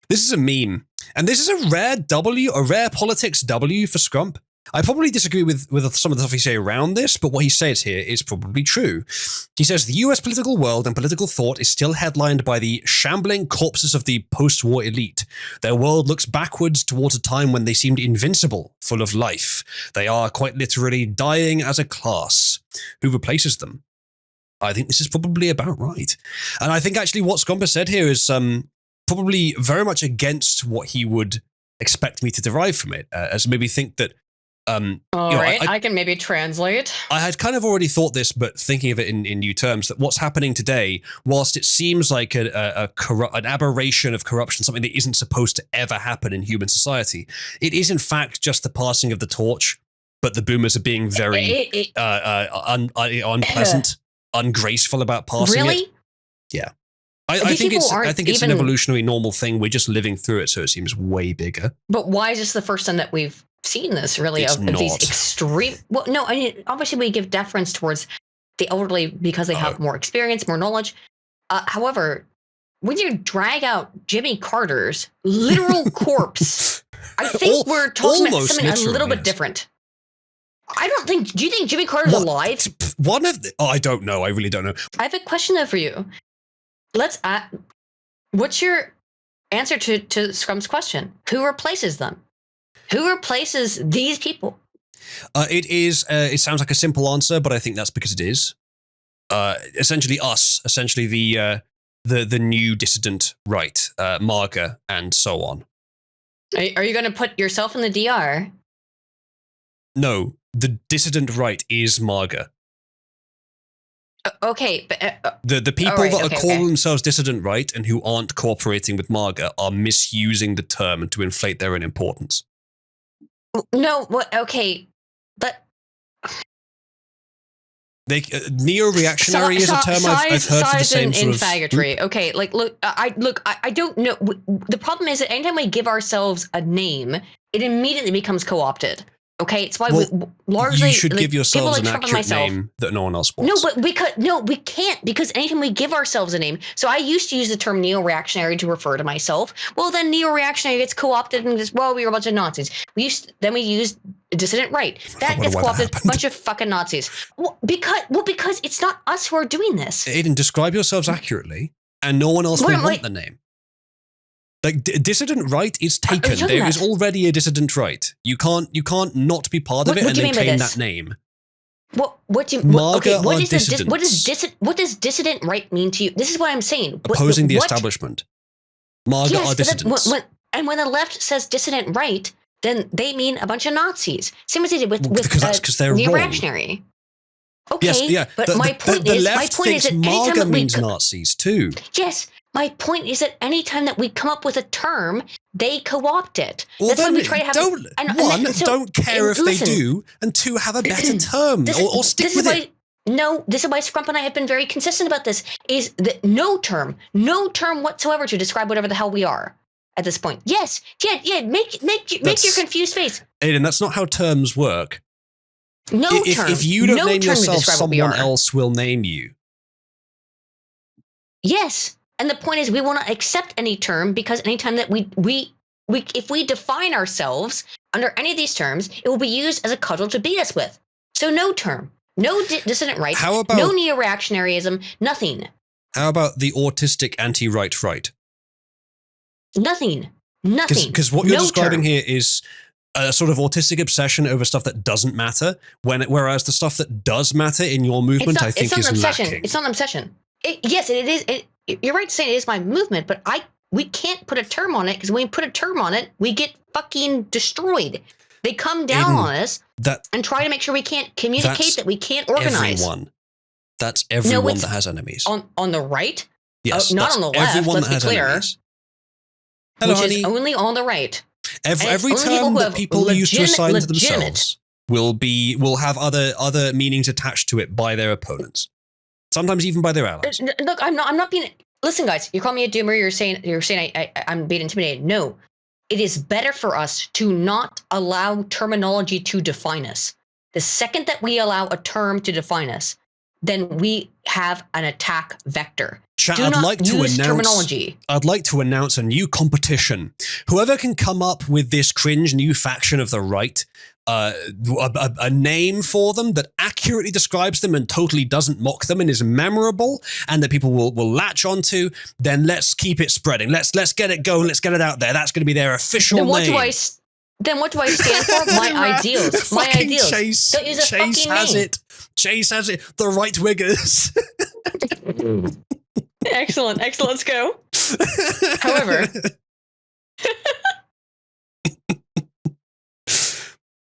This is a meme. And this is a rare politics W for Scrump. I probably disagree with some of the stuff he says around this, but what he says here is probably true. He says the US political world and political thought is still headlined by the shambling corpses of the post-war elite. Their world looks backwards towards a time when they seemed invincible, full of life. They are quite literally dying as a class. Who replaces them? I think this is probably about right. And I think actually what Scrump has said here is probably very much against what he would expect me to derive from it, as maybe think that all right, I can maybe translate. I had kind of already thought this, but thinking of it in new terms, that what's happening today, whilst it seems like an aberration of corruption, something that isn't supposed to ever happen in human society, it is in fact just the passing of the torch, but the boomers are being very unpleasant, ungraceful about passing it. Yeah. I think it's an evolutionary normal thing. We're just living through it, so it seems way bigger. But why is this the first time that we've seen this, really, of these extreme... Well, no, I mean, obviously we give deference towards the elderly because they have more experience, more knowledge. However, when you drag out Jimmy Carter's literal corpse, I think we're talking about something a little bit different. I don't think... Do you think Jimmy Carter's alive? I don't know. I really don't know. I have a question, though, for you. What's your answer to Scrump's question? Who replaces them? Who replaces these people? It sounds like a simple answer, but I think that's because it is. Essentially us. Essentially the new dissident right, MAGA, and so on. Are you going to put yourself in the DR? No, the dissident right is MAGA. Okay, but the people that are calling themselves dissident right and who aren't cooperating with MAGA are misusing the term to inflate their own importance. No, what? Okay, but neo-reactionary is a term I've heard for the same sort of faggotry. Okay, I don't know. The problem is that anytime we give ourselves a name, it immediately becomes co-opted. Okay, it's why we largely you should give yourselves an accurate name that no one else wants. We can't, because anytime we give ourselves a name. So I used to use the term neo-reactionary to refer to myself. Well, then neo-reactionary gets co-opted and just, well, we were a bunch of Nazis. We used dissident right. That gets co-opted, a bunch of fucking Nazis. Because it's not us who are doing this. Aiden, describe yourselves accurately, and no one else will want the name. Like, dissident right is taken. There is already a dissident right. You can't not be part of it and then claim that name. What does dissident right mean to you? This is what I'm saying. Opposing the establishment. MAGA are dissidents. And when the left says dissident right, then they mean a bunch of Nazis. Same as they did with because they're neo-reactionary. Okay, yes, yeah. But my point is that MAGA means Nazis too. Yes. My point is that anytime that we come up with a term, they co-opt it. Well, that's why we try to have don't care if they do, and two, have a better term or stick with it. No, this is why Scrump and I have been very consistent about this, is that no term whatsoever to describe whatever the hell we are at this point. Yes, yeah, make your confused face. Aiden, that's not how terms work. If you don't name yourself, someone else will name you. Yes. And the point is, we will not accept any term, because anytime that if we define ourselves under any of these terms, it will be used as a cudgel to beat us with. So no term, no dissident right, no neo-reactionaryism, nothing. How about the autistic anti-right right? Nothing. Because what you're describing here is a sort of autistic obsession over stuff that doesn't matter, whereas the stuff that does matter in your movement, I think, is lacking. It's not an obsession. Yes, it is. You're right to say it is my movement, but we can't put a term on it, because when we put a term on it, we get fucking destroyed. They come down on us and try to make sure we can't communicate, that we can't organize. That's everyone that has enemies. On the right? Yes. Not on the left, let's be clear. Enemies. Hello, which honey. is only on the right. Every term that people use to assign to themselves will have other meanings attached to it by their opponents. Sometimes even by their allies. Look, I'm not being... Listen, guys, you call me a doomer, you're saying I'm being intimidated. No. It is better for us to not allow terminology to define us. The second that we allow a term to define us, then we have an attack vector. Chat, Do not use terminology. I'd like to announce a new competition. Whoever can come up with this cringe new faction of the right, a name for them that accurately describes them and totally doesn't mock them and is memorable and that people will latch onto, then let's keep it spreading. Let's get it going. Let's get it out there. That's going to be their official name. Then what do I stand for? My ideals. My ideals. Chase, Don't use a Chase fucking has name. it. Chase has it. The right wiggers. Excellent. Let's go. However,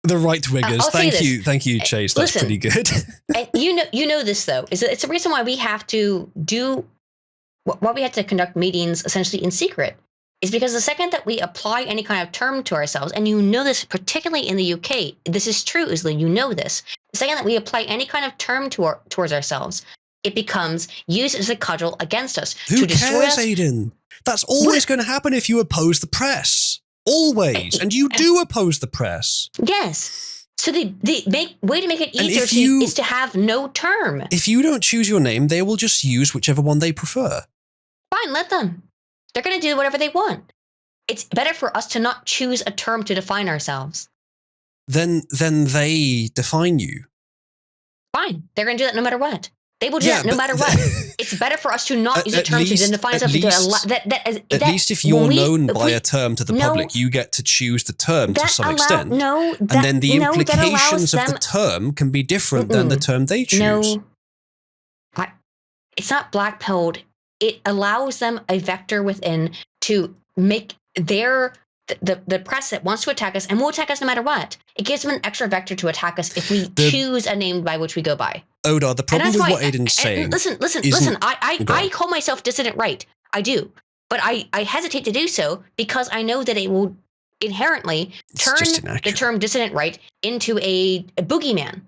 the right wiggers. Thank you, Chase. That's pretty good. And you know this though. It's the reason why we have to why we have to conduct meetings essentially in secret. Is because the second that we apply any kind of term to ourselves, and you know this particularly in the UK, this is true, Uzalu, you know this. The second that we apply any kind of term towards ourselves, it becomes used as a cudgel against us. Who cares, Aiden? That's always going to happen if you oppose the press. Always. And you do oppose the press. Yes. So the way to make it easier is to have no term. If you don't choose your name, they will just use whichever one they prefer. Fine, let them. They're going to do whatever they want. It's better for us to not choose a term to define ourselves. Then they define you. Fine. They're going to do that no matter what. They will do that no matter what. It's better for us to not use a term to define ourselves. At least if you're known by a term to the public, you get to choose the term to some extent. And then the implications of the term can be different than the term they choose. No. It's not black-pilled. It allows them a vector within to make the press that wants to attack us and will attack us no matter what. It gives them an extra vector to attack us if we choose a name by which we go by. Odar, the problem with what Aiden's saying. Listen. I call myself dissident right. I do, but I hesitate to do so because I know that it will inherently turn the term dissident right into a boogeyman.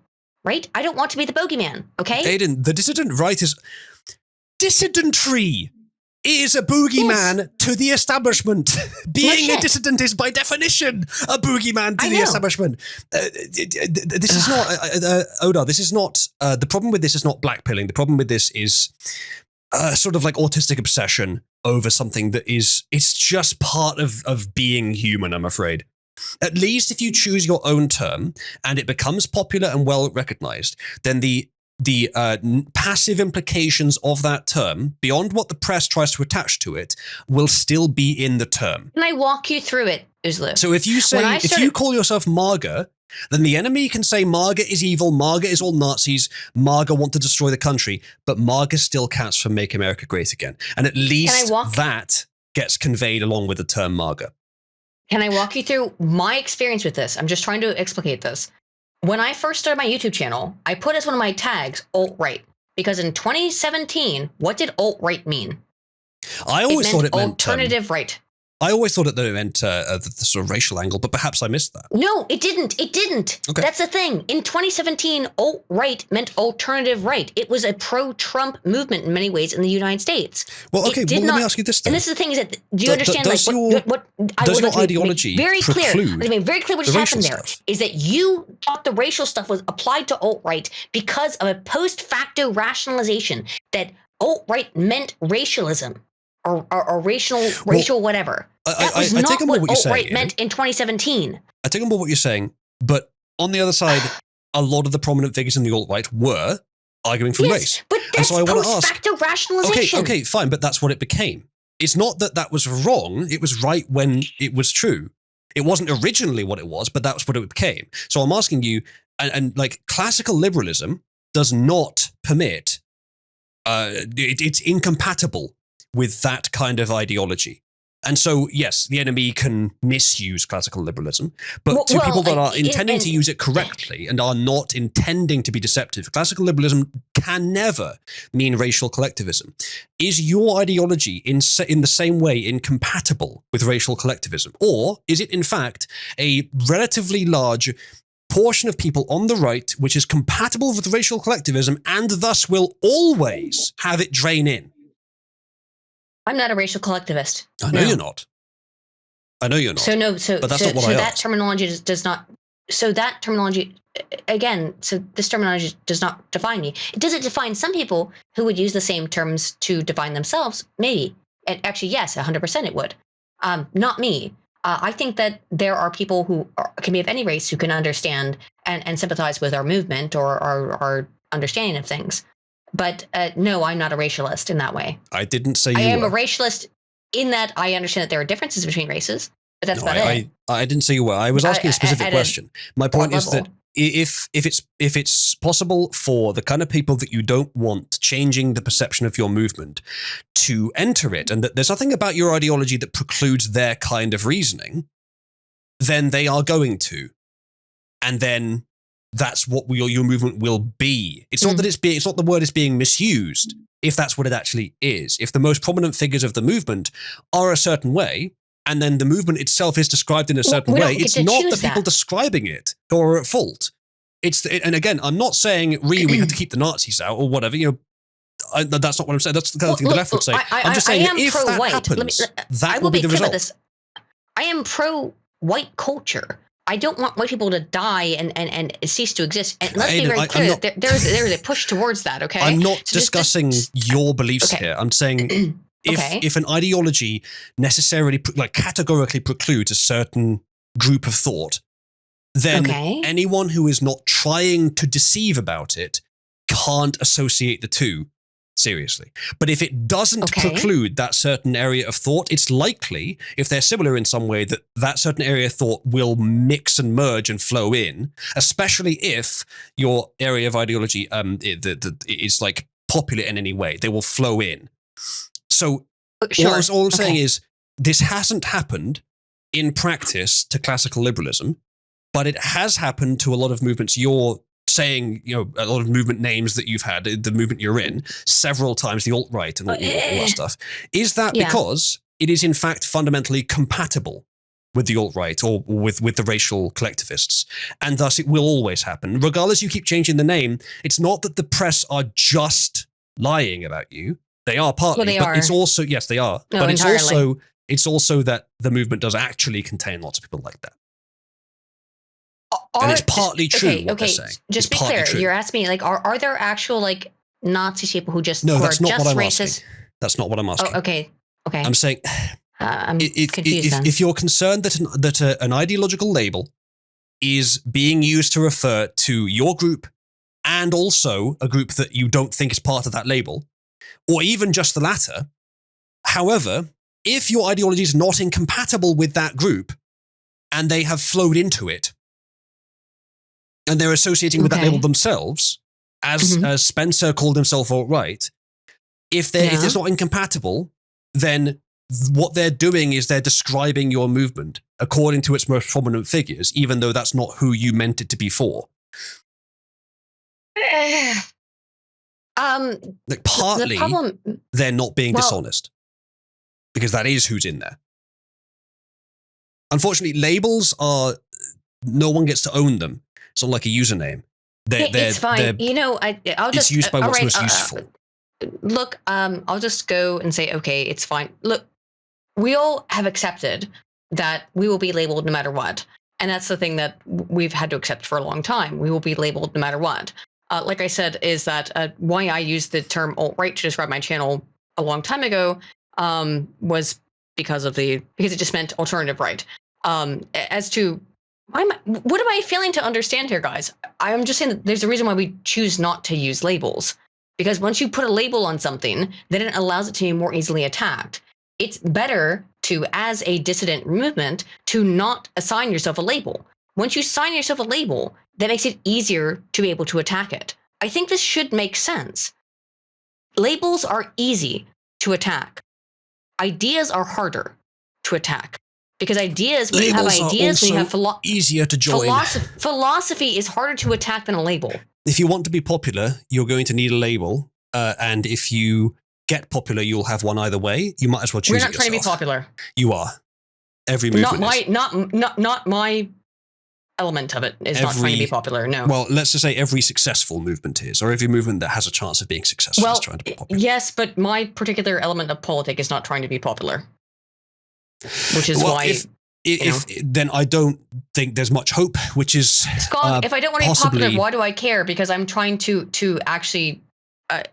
Right? I don't want to be the bogeyman. Okay, Aiden, the dissident right is. Dissidentry is a boogeyman to the establishment. Being a dissident is by definition a boogeyman to the establishment. This is not, Odar, this is not, the problem with this is not blackpilling. The problem with this is sort of like autistic obsession over something that it's just part of being human, I'm afraid. At least if you choose your own term and it becomes popular and well recognized, then the passive implications of that term, beyond what the press tries to attach to it, will still be in the term. Can I walk you through it, Uzalu? So if you call yourself MAGA, then the enemy can say MAGA is evil, MAGA is all Nazis, MAGA want to destroy the country, but MAGA still counts for Make America Great Again. And at least that gets conveyed along with the term MAGA. Can I walk you through my experience with this? I'm just trying to explicate this. When I first started my YouTube channel, I put as one of my tags alt-right, because in 2017, what did alt-right mean? I always thought it meant alternative right. I always thought that it meant the sort of racial angle, but perhaps I missed that. No, it didn't. It didn't. Okay. That's the thing. In 2017, alt-right meant alternative right. It was a pro-Trump movement in many ways in the United States. Well, okay, let me ask you this then. And this is the thing is that, do you understand does your ideology very clear? Preclude very clear what just happened there stuff? is that you thought the racial stuff was applied to alt-right because of a post-facto rationalization that alt-right meant racialism. Or racial whatever. That was not what alt-right meant in 2017. I take on board what you're saying, but on the other side, a lot of the prominent figures in the alt-right were arguing for race. But that's post-facto rationalization. Okay, fine, but that's what it became. It's not that was wrong, it was right when it was true. It wasn't originally what it was, but that's what it became. So I'm asking you, and like classical liberalism does not permit, it's incompatible with that kind of ideology. And so, yes, the enemy can misuse classical liberalism, but to people that are intending to use it correctly and are not intending to be deceptive, classical liberalism can never mean racial collectivism. Is your ideology in the same way incompatible with racial collectivism? Or is it, in fact, a relatively large portion of people on the right which is compatible with racial collectivism and thus will always have it drain in? I'm not a racial collectivist. I know you're not. I know you're not. So but that's not what I that terminology does not so that terminology, again, so this terminology does not define me. Does it define some people who would use the same terms to define themselves? Maybe. And actually, yes, 100% it would. Not me. I think that there are people who can be of any race who can understand and sympathize with our movement or our understanding of things. But no, I'm not a racialist in that way. I didn't say you I am were. a racialist in that I understand that there are differences between races, but that's about it. I didn't say you were. I was asking a specific question. My point is that if it's possible for the kind of people that you don't want changing the perception of your movement to enter it, and that there's nothing about your ideology that precludes their kind of reasoning, then they are going to, and then that's what your movement will be. It's not that it's not the word is being misused. If that's what it actually is, if the most prominent figures of the movement are a certain way, and then the movement itself is described in a certain way, it's not the people describing it who are at fault. And again, I'm not saying we have to keep the Nazis out or whatever. That's not what I'm saying. That's the kind of thing the left would say. I'm just saying if that happens, that will be the result. I am pro-white culture. I don't want white people to die and cease to exist. And let's be very clear, there's a push towards that, okay? I'm not discussing your beliefs here. I'm saying if an ideology necessarily, categorically precludes a certain group of thought, then anyone who is not trying to deceive about it can't associate the two seriously. But if it doesn't preclude that certain area of thought, it's likely, if they're similar in some way, that certain area of thought will mix and merge and flow in, especially if your area of ideology is like popular in any way. They will flow in. So all I'm saying is this hasn't happened in practice to classical liberalism, but it has happened to a lot of movements. You're saying, a lot of movement names that you've had, the movement you're in, several times, the alt-right and all that stuff. Is that because it is in fact fundamentally compatible with the alt-right or with the racial collectivists, and thus it will always happen, regardless you keep changing the name? It's not that the press are just lying about you. They are partly, but it's also, yes, they are. No, but entirely. it's also that the movement does actually contain lots of people like that. And it's partly true. What they're saying. Just be clear. You're asking me, are there actual Nazi people who just no? That's not what I'm racist? asking. That's not what I'm asking. Oh, okay. I'm saying I'm confused. If you're concerned that an ideological label is being used to refer to your group and also a group that you don't think is part of that label, or even just the latter, however, if your ideology is not incompatible with that group and they have flowed into it, and they're associating with that label themselves, as Spencer called himself alt-right, if it's not incompatible, then what they're doing is they're describing your movement according to its most prominent figures, even though that's not who you meant it to be for. Partly, they're not being dishonest, because that is who's in there. Unfortunately, labels are, no one gets to own them. It's not like a username. It's fine. I'll just... It's used by what's most useful. Look, I'll just go and say, okay, it's fine. Look, we all have accepted that we will be labeled no matter what. And that's the thing that we've had to accept for a long time. We will be labeled no matter what. Like I said, is that why I used the term alt-right to describe my channel a long time ago was because it just meant alternative right. As to what am I failing to understand here, guys? I'm just saying that there's a reason why we choose not to use labels. Because once you put a label on something, then it allows it to be more easily attacked. It's better to, as a dissident movement, to not assign yourself a label. Once you assign yourself a label, that makes it easier to be able to attack it. I think this should make sense. Labels are easy to attack. Ideas are harder to attack. Because ideas, when you have ideas, when you have easier to join. Philosophy is harder to attack than a label. If you want to be popular, you're going to need a label. And if you get popular, you'll have one either way. You might as well choose it yourself. We're not trying to be popular. You are. Every movement is. Not my element of it is not trying to be popular, no. Well, let's just say every successful movement is, or every movement that has a chance of being successful is trying to be popular. Yes, but my particular element of politics is not trying to be popular. Which is why then I don't think there's much hope, which is Scott, if I don't want to be popular, why do I care? Because I'm trying to actually, I'm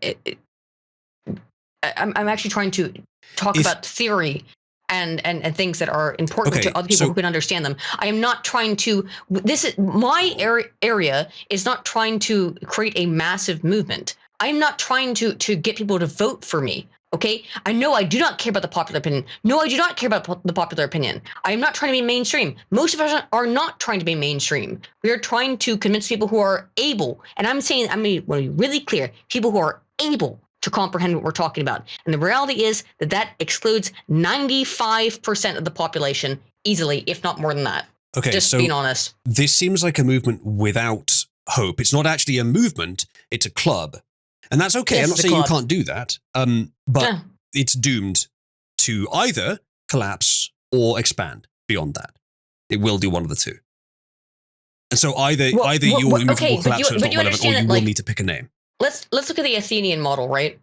actually trying to talk about theory and things that are important to other people who can understand them. I am not trying to. This is my area is not trying to create a massive movement. I'm not trying to get people to vote for me. Okay, I know I do not care about the popular opinion. No, I do not care about the popular opinion. I am not trying to be mainstream. Most of us are not trying to be mainstream. We are trying to convince people who are able, and I'm saying, I mean, want to be really clear, people who are able to comprehend what we're talking about. And the reality is that excludes 95% of the population easily, if not more than that. Okay, just being honest. This seems like a movement without hope. It's not actually a movement, it's a club. And that's okay. Yes, I'm not saying you can't do that. But it's doomed to either collapse or expand beyond that. It will do one of the two. And so either your movement will collapse or it's not relevant, or you will need to pick a name. Let's look at the Athenian model, right?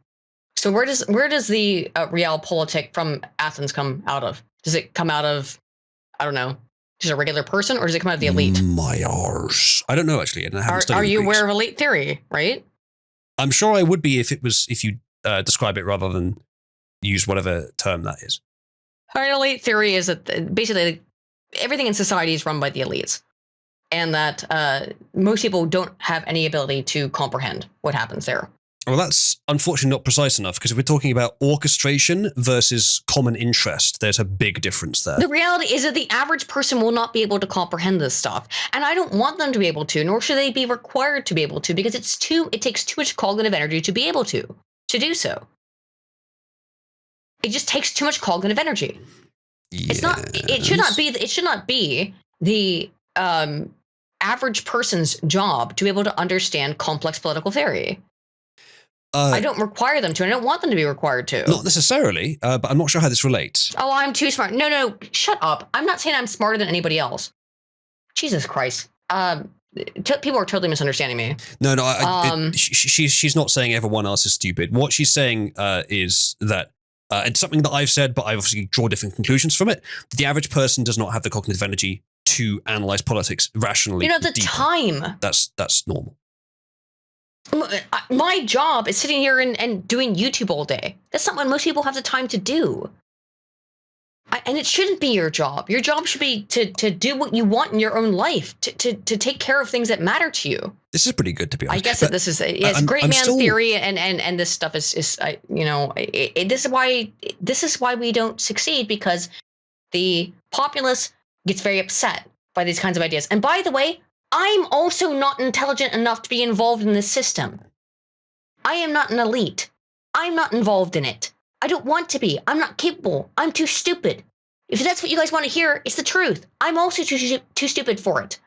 So where does the realpolitik from Athens come out of? Does it come out of, I don't know, just a regular person, or does it come out of the elite? My arse. I don't know, actually. And I haven't studied Are you Greeks. aware of elite theory, right? I'm sure I would be if you describe it rather than use whatever term that is. Elite theory is that basically everything in society is run by the elites, and that most people don't have any ability to comprehend what happens there. Well, that's unfortunately not precise enough, because if we're talking about orchestration versus common interest, there's a big difference there. The reality is that the average person will not be able to comprehend this stuff. And I don't want them to be able to, nor should they be required to be able to, because it takes too much cognitive energy to be able to do so. It just takes too much cognitive energy. Yes. It should not be the average person's job to be able to understand complex political theory. I don't require them to. I don't want them to be required to. Not necessarily, but I'm not sure how this relates. Oh, I'm too smart. No, shut up. I'm not saying I'm smarter than anybody else. Jesus Christ. People are totally misunderstanding me. No. She's not saying everyone else is stupid. What she's saying is that it's something that I've said, but I obviously draw different conclusions from it. The average person does not have the cognitive energy to analyze politics rationally. Time. That's normal. My job is sitting here and doing YouTube all day. That's not what most people have the time to do. And it shouldn't be your job. Your job should be to do what you want in your own life, to take care of things that matter to you. This is pretty good, to be honest. I guess that this is it's great man theory, and this stuff is this is why we don't succeed, because the populace gets very upset by these kinds of ideas. And by the way, I'm also not intelligent enough to be involved in this system. I am not an elite. I'm not involved in it. I don't want to be. I'm not capable. I'm too stupid. If that's what you guys want to hear, it's the truth. I'm also too stupid for it.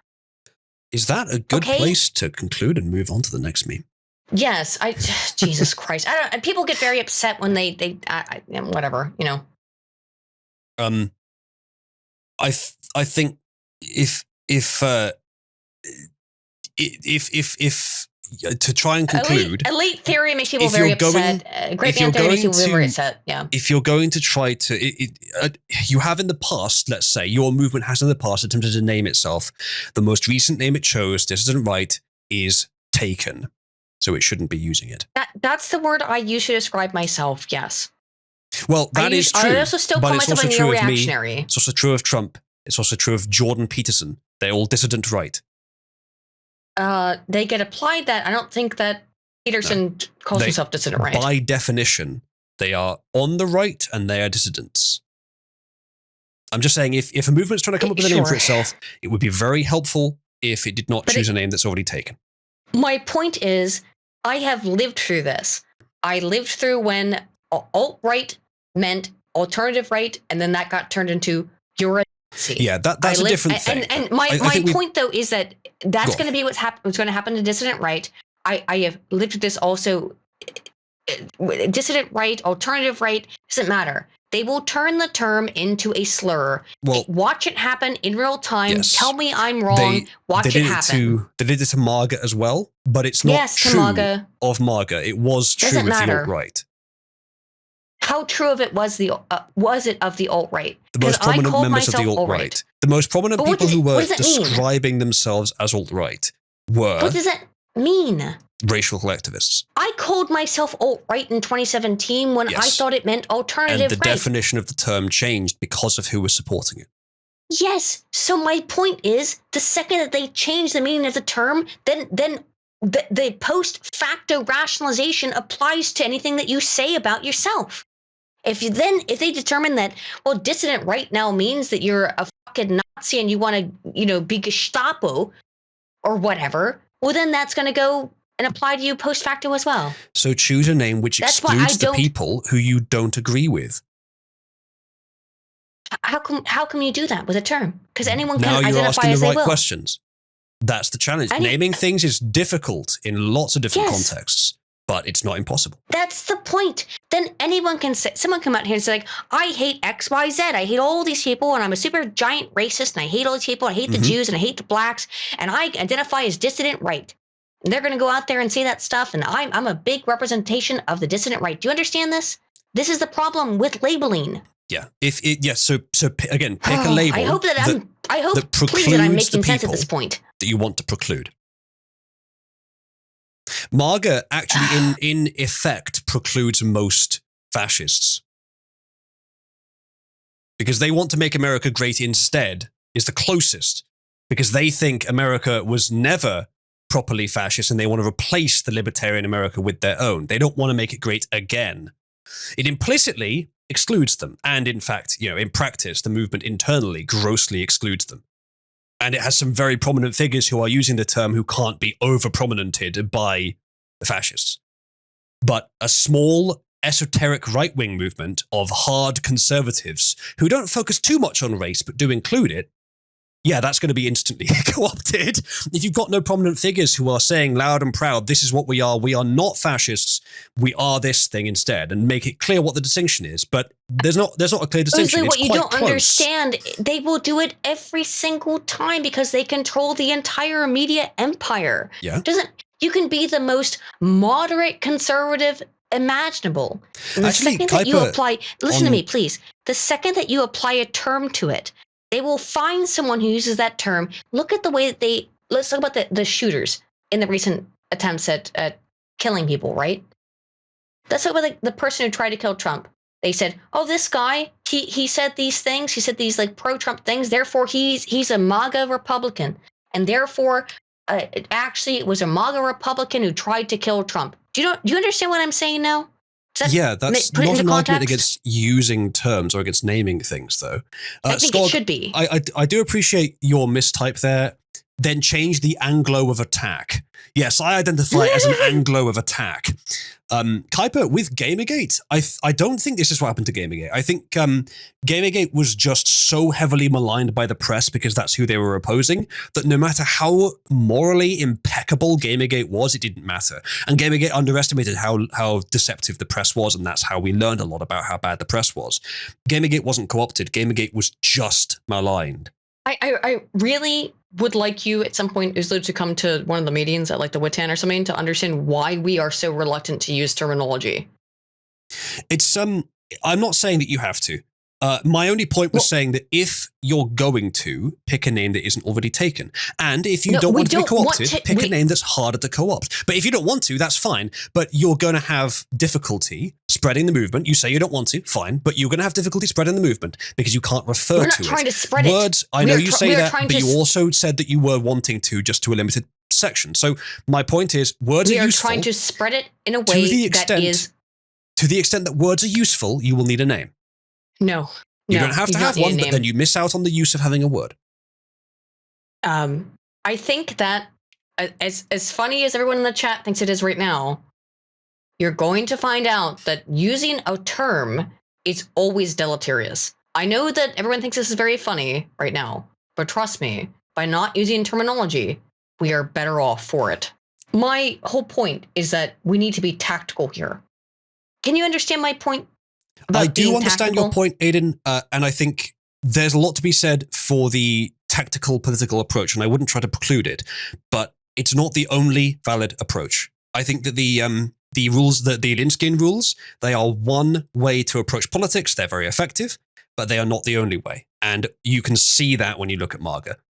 Is that a good place to conclude and move on to the next meme? Yes. Jesus Christ. People get very upset when they whatever, you know. I think if to try and conclude, elite theory makes people very upset. Great man theory makes people very upset. Yeah. If you're going to try to, you have in the past, let's say your movement has in the past attempted to name itself. The most recent name it chose, Dissident Right, is taken, so it shouldn't be using it. That's the word I use to describe myself. Yes. Well, that is true. I also still call myself a neo-reactionary. It's also true of Trump. It's also true of Jordan Peterson. They're all dissident right. They get applied that. I don't think that Peterson calls himself dissident right. By definition, they are on the right and they are dissidents. I'm just saying, if a movement's trying to come up with a name for itself, it would be very helpful if it did not choose a name that's already taken. My point is, I have lived through this. I lived through when alt-right meant alternative right, and then that got turned into Euro. Yeah, that's a different thing. And my point, though, is that that's going to be what's going to happen to dissident right. I have lived with this also. Dissident right, alternative right, doesn't matter. They will turn the term into a slur. Well, watch it happen in real time. Yes. Tell me I'm wrong. Watch it happen. They did it to MAGA as well, but it's not true of MAGA. It was true of the alt-right. How true of it was it of the alt-right? The most prominent members of the alt-right. The most prominent people who were describing themselves as alt-right were... What does that mean? Racial collectivists. I called myself alt-right in 2017 when I thought it meant alternative right. And the definition of the term changed because of who was supporting it. Yes. So my point is, the second that they change the meaning of the term, then the post facto rationalization applies to anything that you say about yourself. If they determine that, well, dissident right now means that you're a fucking Nazi and you want to, be Gestapo or whatever, well, then that's going to go and apply to you post facto as well. So choose a name which excludes the people who you don't agree with. How come you do that with a term? Because anyone can now identify you're asking as the they right will. questions. That's the challenge. Naming things is difficult in lots of different contexts, but it's not impossible. That's the point. Then anyone can say, someone come out here and say, like, I hate XYZ. I hate all these people, and I'm a super giant racist, and I hate all these people. I hate the Jews, and I hate the blacks, and I identify as dissident right. And they're going to go out there and say that stuff, and I'm a big representation of the dissident right. Do you understand this? This is the problem with labeling. Yeah. So again, pick a label. I hope that I'm making sense at this point. That you want to preclude. MAGA actually, in effect, precludes most fascists. Because they want to make America great instead, is the closest. Because they think America was never properly fascist and they want to replace the libertarian America with their own. They don't want to make it great again. It implicitly excludes them. And in fact, in practice, the movement internally grossly excludes them. And it has some very prominent figures who are using the term who can't be over-prominented by the fascists. But a small, esoteric right-wing movement of hard conservatives who don't focus too much on race but do include it, that's going to be instantly co-opted. If you've got no prominent figures who are saying loud and proud, this is what we are not fascists, we are this thing instead, and make it clear what the distinction is. But there's not a clear distinction. What you don't understand, they will do it every single time because they control the entire media empire. Yeah. You can be the most moderate conservative imaginable. And the second that you apply, listen to me, please. The second that you apply a term to it, they will find someone who uses that term. Look at the way that let's talk about the shooters in the recent attempts at killing people, right? Let's talk about the person who tried to kill Trump. They said, oh, this guy, he said these things. He said these like pro-Trump things. Therefore, he's a MAGA Republican. And therefore, it was a MAGA Republican who tried to kill Trump. Do you understand what I'm saying now? That's not an argument against using terms or against naming things, though. I think it should be. I do appreciate your mistype there. Then change the Anglo of attack. Yes, I identify as an Anglo of attack. Kuiper, with Gamergate, I don't think this is what happened to Gamergate. I think Gamergate was just so heavily maligned by the press because that's who they were opposing, that no matter how morally impeccable Gamergate was, it didn't matter. And Gamergate underestimated how deceptive the press was, and that's how we learned a lot about how bad the press was. Gamergate wasn't co-opted. Gamergate was just maligned. I really would like you at some point, Uzalu, to come to one of the meetings at like the WITAN or something to understand why we are so reluctant to use terminology. It's I'm not saying that you have to. My only point was saying that if you're going to pick a name that isn't already taken, and if you don't want to be co-opted, pick a name that's harder to co-opt. But if you don't want to, that's fine. But you're going to have difficulty spreading the movement. You say you don't want to, fine. But you're going to have difficulty spreading the movement because you can't refer to it. We're not trying to spread words, I know you say that, but you also said that you were wanting to just to a limited section. So my point is, words are useful. We are trying to spread it in a way that is... To the extent that words are useful, you will need a name. No. You don't have to have one, but then you miss out on the use of having a word. I think that as funny as everyone in the chat thinks it is right now, you're going to find out that using a term is always deleterious. I know that everyone thinks this is very funny right now, but trust me, by not using terminology, we are better off for it. My whole point is that we need to be tactical here. Can you understand my point? I do understand your point, Aiden, and I think there's a lot to be said for the tactical political approach, and I wouldn't try to preclude it, but it's not the only valid approach. I think that the rules, the Linskin rules, they are one way to approach politics. They're very effective, but they are not the only way. And you can see that when you look at Marga.